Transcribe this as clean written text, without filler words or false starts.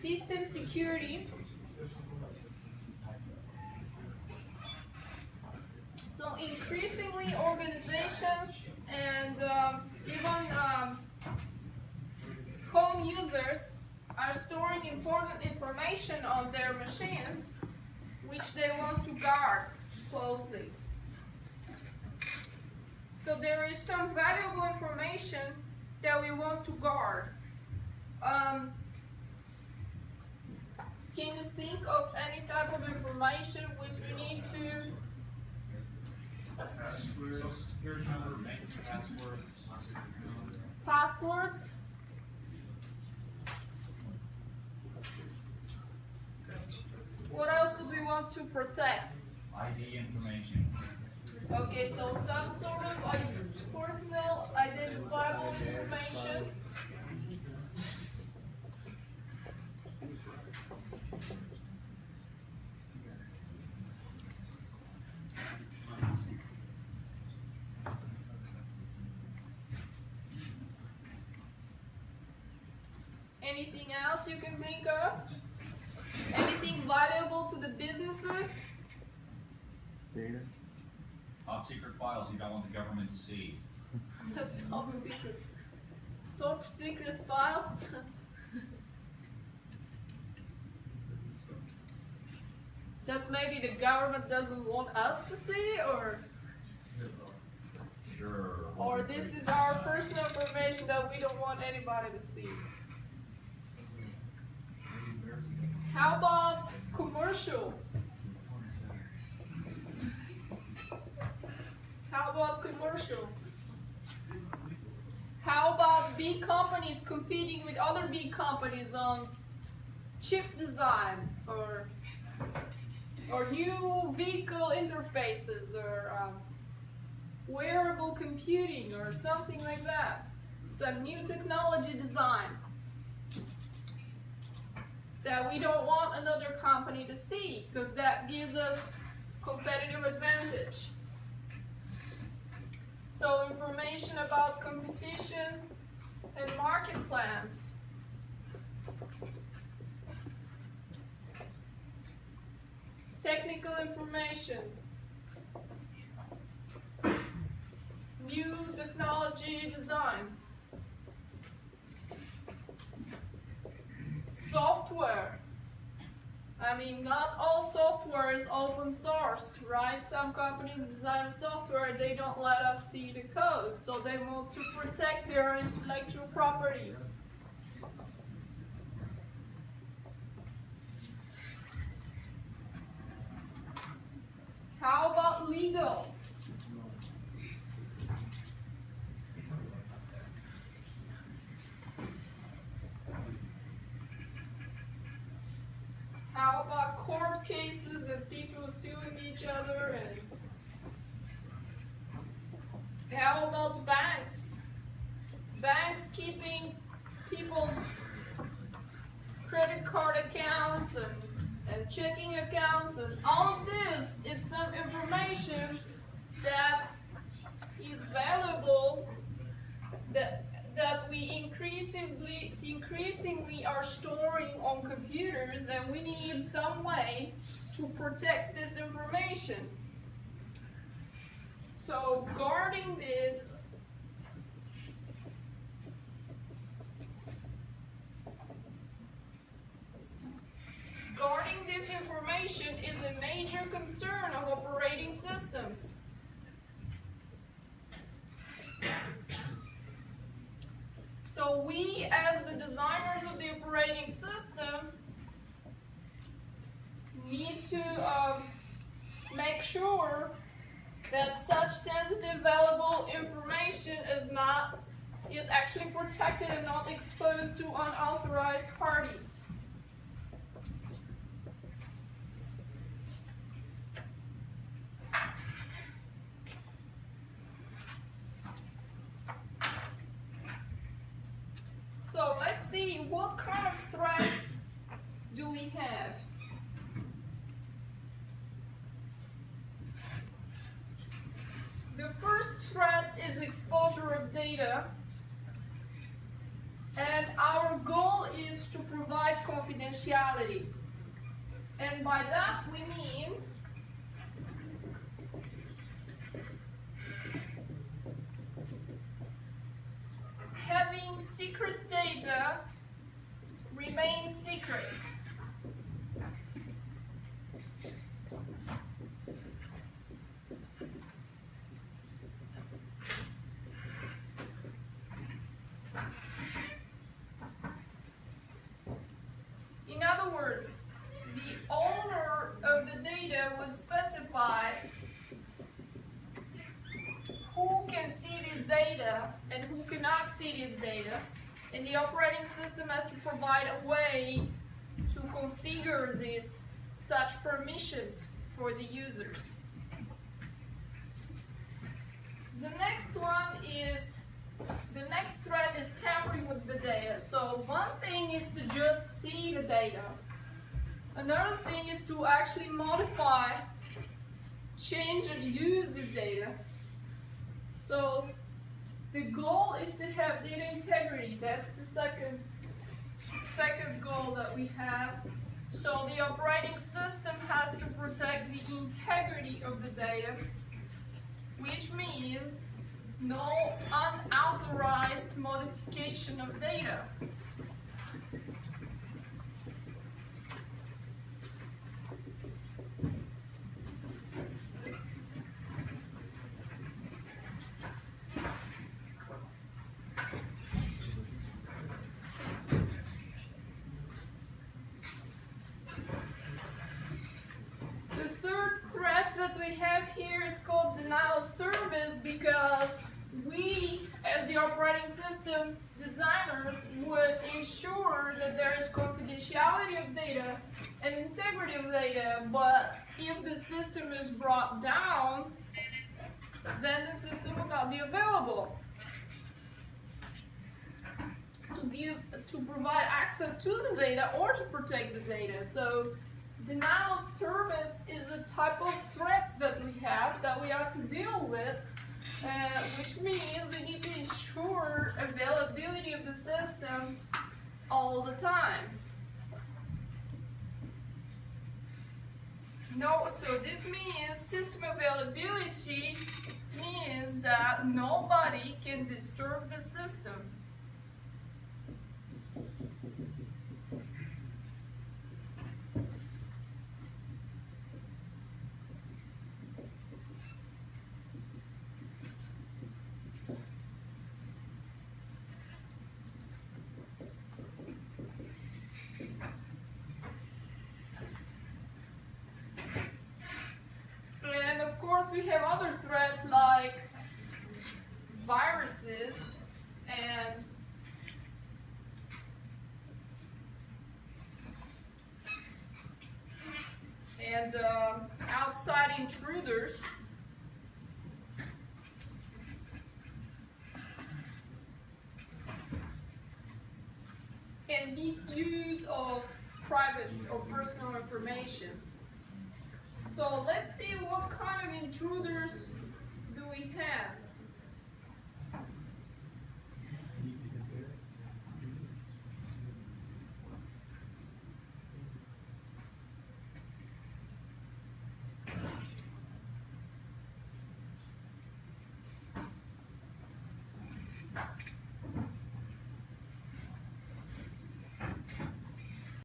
System security. So increasingly organizations and even home users are storing important information on their machines which they want to guard closely. So there is some valuable information that we want to guard. Can you think of any type of information which we need to? Social security number, bank passwords. Passwords? What else would we want to protect? ID information. Okay, so some sort of personal identifiable information. Anything else you can think of? Anything valuable to the businesses? Data. Top secret files you don't want the government to see. Top secret files? That maybe the government doesn't want us to see, or? Sure. Or this is our personal information that we don't want anybody to see. How about commercial? How about commercial? How about big companies competing with other big companies on chip design or new vehicle interfaces or wearable computing or something like that? Some new technology design that we don't want another company to see because that gives us competitive advantage. So information about competition and market plans. Technical information. New technology design. Software. I mean, not all software is open source, right? Some companies design software, they don't let us see the code, so they want to protect their intellectual property. How about legal? How about court cases and people suing each other? And how about banks? Banks keeping people's credit card accounts and checking accounts, and all of this is some information that is valuable that we increasingly are storing on computers, and we need some way to protect this information. So guarding this information is a major concern of operating systems. So we, as the designers of the operating system, need to make sure that such sensitive, valuable information is actually protected and not exposed to unauthorized parties. So let's see, what kind of threats do we have? The first threat is exposure of data, and our goal is to provide confidentiality. And by that we mean having secret data remain secret. In other words, the owner of the data would specify who can see this data and who cannot see this data, and the operating system has to provide a way to configure such permissions for the users. The next threat is tampering with the data. So one thing is to just see the data. Another thing is to actually modify, change, and use this data. So the goal is to have data integrity. That's the second goal that we have. So the operating system has to protect the integrity of the data, which means no unauthorized modification of data. The third threat that we have here is called denial of service, because we, as the operating system designers, would ensure that there is confidentiality of data and integrity of data, but if the system is brought down, then the system will not be available to provide access to the data or to protect the data. So denial of service is a type of threat that we have to deal with, which means we need to ensure availability of the system all the time. So this means system availability means that nobody can disturb the system. And of course we have other threats like viruses and outside intruders. And misuse of private or personal information. So let's see what kind of intruders do we have.